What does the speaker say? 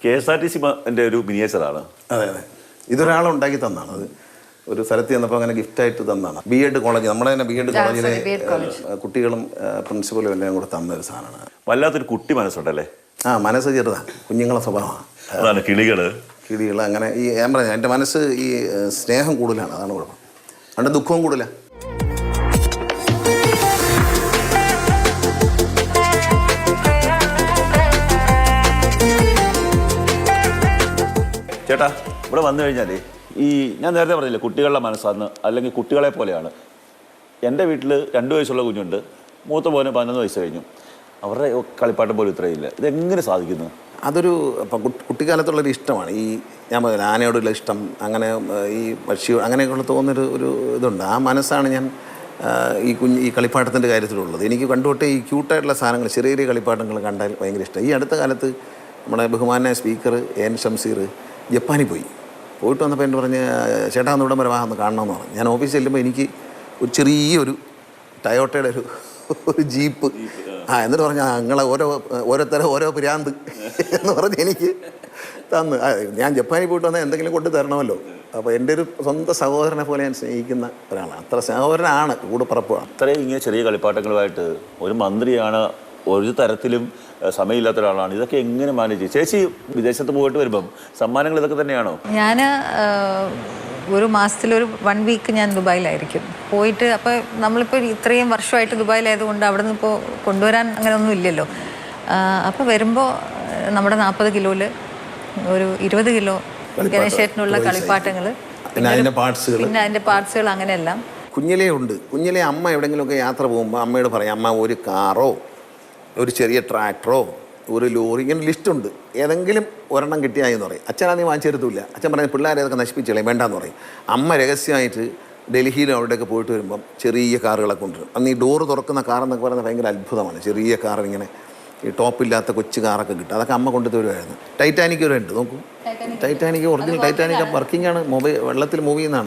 KSRTC ഒരു മിനിയേച്ചറാണ്. അതെ അതെ, ഇതൊരാളുണ്ടാക്കി തന്നാണ്. അത് ഒരു സ്ഥലത്ത് ചെന്നപ്പോൾ അങ്ങനെ ഗിഫ്റ്റായിട്ട് തന്നാണ്. B.Ed കോളേജ്, നമ്മുടെ തന്നെ B.Ed കോളേജിലെ കുട്ടികളും പ്രിൻസിപ്പലും എല്ലാം കൂടെ തന്ന ഒരു സാധനമാണ്. വല്ലാത്തൊരു കുട്ടി മനസ്സുണ്ടല്ലേ? മനസ്സ് ചെറുതാണ്, കുഞ്ഞുങ്ങളെ സ്വഭാവമാണ്. അതാണ് കിളികൾ അങ്ങനെ ഈ ഞാൻ പറയാം, എൻ്റെ മനസ്സ് ഈ സ്നേഹം കൂടുതലാണ്, അതാണ് കുഴപ്പം. അതുകൊണ്ട് ദുഃഖവും കൂടുതലാണ്. ചേട്ടാ, ഇവിടെ വന്നു കഴിഞ്ഞാൽ ഞാൻ നേരത്തെ പറഞ്ഞില്ലേ കുട്ടികളുടെ മനസ്സാന്ന്, അല്ലെങ്കിൽ കുട്ടികളെ പോലെയാണ്. എൻ്റെ വീട്ടിൽ 2 വയസ്സുള്ള കുഞ്ഞുണ്ട്, മൂത്ത പോന് 11 വയസ്സ് കഴിഞ്ഞു. അവരുടെ കളിപ്പാട്ടം പോലും ഇത്രയില്ല. ഇതെങ്ങനെ സാധിക്കുന്നു? അതൊരു കുട്ടിക്കാലത്തുള്ളൊരു ഇഷ്ടമാണ്. ഞാൻ പറഞ്ഞില്ല, ആനയോടുള്ള ഇഷ്ടം, അങ്ങനെ ഈ പക്ഷി അങ്ങനെയൊക്കെയുള്ള തോന്നുന്നൊരു ഇതുണ്ട്. ആ മനസ്സാണ് ഞാൻ ഈ കളിപ്പാട്ടത്തിൻ്റെ കാര്യത്തിലുള്ളത്. എനിക്ക് കണ്ടുകൊട്ടേ ഈ ക്യൂട്ടായിട്ടുള്ള സാധനങ്ങൾ, ചെറിയ ചെറിയ കളിപ്പാട്ടങ്ങൾ കണ്ടാൽ ഭയങ്കര ഇഷ്ടം. ഈ അടുത്ത കാലത്ത് നമ്മുടെ ബഹുമാനായ സ്പീക്കർ AN ഷംസീർ ജപ്പാനിൽ പോയിട്ട് വന്നപ്പോൾ എൻ്റെ പറഞ്ഞ്, ചേട്ടാ ഒന്ന് ഇവിടെ വരെ വാ, ഒന്ന് കാണണമെന്ന് പറഞ്ഞു. ഞാൻ ഓഫീസിൽ ചെല്ലുമ്പോൾ എനിക്ക് ഒരു ചെറിയൊരു ടയോട്ടയുടെ ഒരു ജീപ്പ്, എന്നിട്ട് പറഞ്ഞാൽ ഞങ്ങളെ ഓരോരുത്തരെ ഓരോ പിരാന്ത് എന്ന് പറഞ്ഞ് എനിക്ക് തന്ന്. ഞാൻ ജപ്പാനിൽ പോയിട്ട് വന്നാൽ എന്തെങ്കിലും കൊണ്ട് തരണമല്ലോ. അപ്പോൾ എൻ്റെ ഒരു സ്വന്തം സഹോദരനെ പോലെ ഞാൻ സ്നേഹിക്കുന്ന ഒരാളാണ്. അത്ര സഹോദരനാണ്, കൂടെപ്പിറപ്പാണ്. അത്രയും ഇങ്ങനെ ചെറിയ കളിപ്പാട്ടങ്ങളുമായിട്ട് ഒരു മന്ത്രിയാണ്, ഒരു തരത്തിലും സമയമില്ലാത്ത ഒരാളാണ്. ഇതൊക്കെ എങ്ങനെ മാനേജ് ചെയ്യും? ചേച്ചി വിദേശത്ത് പോയിട്ട് വരുമ്പം സമ്മാനങ്ങൾ ഇതൊക്കെ തന്നെയാണോ? ഞാൻ ഒരു മാസത്തിലൊരു 1 വീക്ക് ഞാൻ ദുബായിലായിരിക്കും പോയിട്ട്. അപ്പോൾ നമ്മളിപ്പോൾ ഇത്രയും വർഷമായിട്ട് ദുബായിലായതുകൊണ്ട് അവിടെ നിന്ന് ഇപ്പോൾ കൊണ്ടുവരാൻ അങ്ങനെ ഒന്നും ഇല്ലല്ലോ. അപ്പോൾ വരുമ്പോൾ നമ്മുടെ 40 കിലോയിൽ ഒരു 20 കിലോ ഗണേശേട്ടനുള്ള കളിപ്പാട്ടങ്ങൾ, പിന്നെ അതിൻ്റെ പാർട്സുകൾ, അങ്ങനെയെല്ലാം കുഞ്ഞിലേ ഉണ്ട്. കുഞ്ഞിലെ അമ്മ എവിടെയെങ്കിലുമൊക്കെ യാത്ര പോകുമ്പോൾ അമ്മയോട് പറയും, അമ്മ ഒരു കാറോ ഒരു ചെറിയ ട്രാക്ടറോ ഒരു ലോറി, ഇങ്ങനെ ലിസ്റ്റുണ്ട്, ഏതെങ്കിലും ഒരെണ്ണം കിട്ടിയായെന്ന് പറയും. അച്ഛനാണെങ്കിൽ വാങ്ങിച്ചെടുത്തില്ല. അച്ഛൻ പറഞ്ഞ പിള്ളേരെ അതൊക്കെ നശിപ്പിച്ചോളെ, വേണ്ടാന്ന് പറയും. അമ്മ രഹസ്യമായിട്ട് ഡൽഹിയിലും അവിടെയൊക്കെ പോയിട്ട് വരുമ്പം ചെറിയ കാറുകളെ കൊണ്ടുവരും. അന്ന് ഈ ഡോറ് തുറക്കുന്ന കാറെന്നൊക്കെ പറയുന്നത് ഭയങ്കര അത്ഭുതമാണ്. ചെറിയ കാർ, ഇങ്ങനെ ഈ ടോപ്പില്ലാത്ത കൊച്ചു കാറൊക്കെ കിട്ടും. അതൊക്കെ അമ്മ കൊണ്ടു തരുമായിരുന്നു. ടൈറ്റാനിക് വരെ ഉണ്ട്, നോക്കൂ. ടൈറ്റാനിക് ഒറിജിനൽ ടൈറ്റാനിക് വർക്കിംഗ് ആണ്, വെള്ളത്തിൽ മൂവ് ചെയ്യുന്നതാണ്.